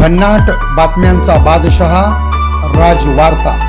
भन्नाट बातम्यांचा बादशहा राजवार्ता।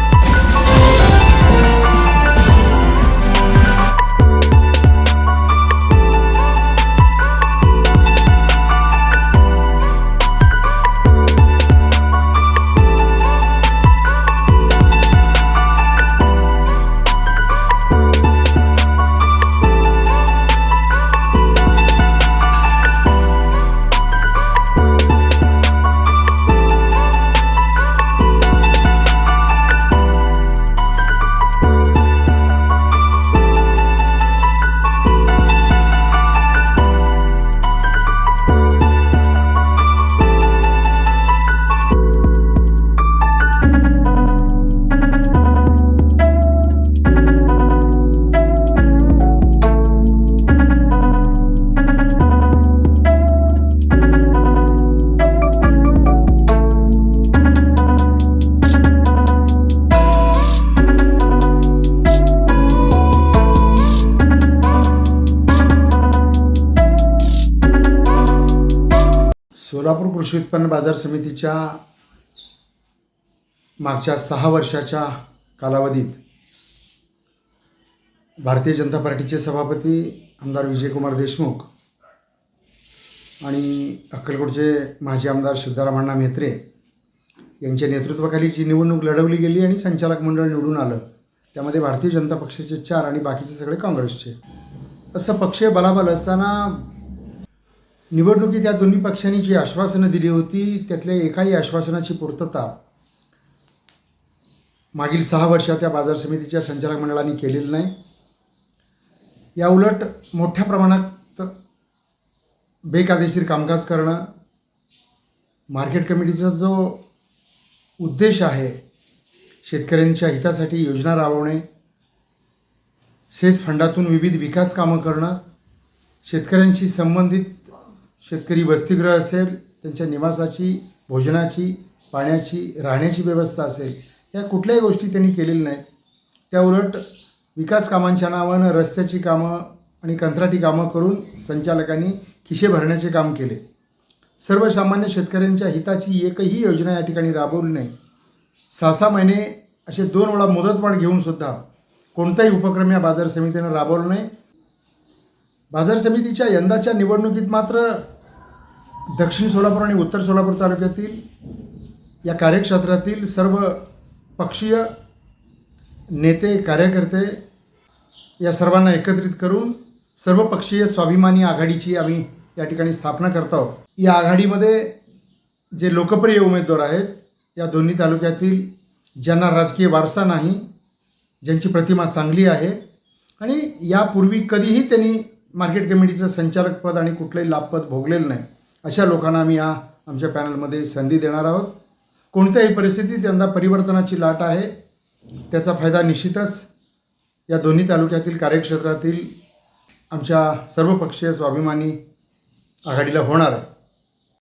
सोलापूर कृषी उत्पन्न बाजार समितीच्या मागच्या 6 वर्षाच्या कालावधीत भारतीय जनता पार्टीचे सभापती आमदार विजयकुमार देशमुख आणि अक्कलकोटचे माजी आमदार सिद्धाराम अण्णा म्हेत्रे यांच्या नेतृत्वाखाली जी निवडणूक लढवली गेली आणि संचालक मंडळ निवडून आलं, त्यामध्ये भारतीय जनता पक्षाचे 4 आणि बाकीचे सगळे काँग्रेसचे, असं पक्षीय बलाबल असताना निवडणुकीत या दोन्ही पक्षांनी जी आश्वासनं दिली होती त्यातल्या एकाही आश्वासनाची पूर्तता मागील 6 वर्षात या बाजार समितीच्या संचालक मंडळाने केलेली नाही। या उलट मोठ्या प्रमाणात बेकायदेशीर कामकाज करणं, मार्केट कमिटीचा जो उद्देश आहे शेतकऱ्यांच्या हितासाठी योजना राबवणे, सेस फंडातून विविध विकास कामं करणं, शेतकऱ्यांशी संबंधित शेतकरी वसतिगृह असेल, त्यांच्या निवासाची, भोजनाची, पाण्याची, राहण्याची व्यवस्था असेल, या कुठल्याही गोष्टी त्यांनी केलेल्या नाहीत। त्या उलट विकास कामांच्या नावानं रस्त्याची कामं आणि कंत्राटी कामं करून संचालकांनी खिसे भरण्याचे काम केले। सर्वसामान्य शेतकऱ्यांच्या हिताची एकही योजना या ठिकाणी राबवली नाही। 6 महिने असे 2 वेळा मुदतवाढ घेऊनसुद्धा कोणताही उपक्रम या बाजार समितीनं राबवला नाही। बाजार समितीच्या यंदाच्या निवडणुकीत मात्र दक्षिण सोलापूर आणि उत्तर सोलापूर तालुक्यातील या कार्यक्षेत्रातील सर्व पक्षीय नेते, कार्यकर्ते या सर्वांना एकत्रित करून सर्वपक्षीय स्वाभिमानी आघाडीची आम्ही या ठिकाणी स्थापना करत आहोत। या आघाडीमध्ये जे लोकप्रिय उमेदवार आहेत, या दोन्ही तालुक्यातील ज्यांना राजकीय वारसा नाही, ज्यांची प्रतिमा चांगली आहे आणि यापूर्वी कधीही त्यांनी मार्केट कमिटीचं संचालकपद आणि कुठलंही लाभपद भोगलेलं नाही, अशा लोकांना आम्ही आमच्या पॅनलमध्ये संधी देणार आहोत। कोणत्याही परिस्थितीत यंदा परिवर्तनाची लाट आहे, त्याचा फायदा निश्चितच या दोन्ही तालुक्यातील कार्यक्षेत्रातील आमच्या सर्वपक्षीय स्वाभिमानी आघाडीला होणार आहे।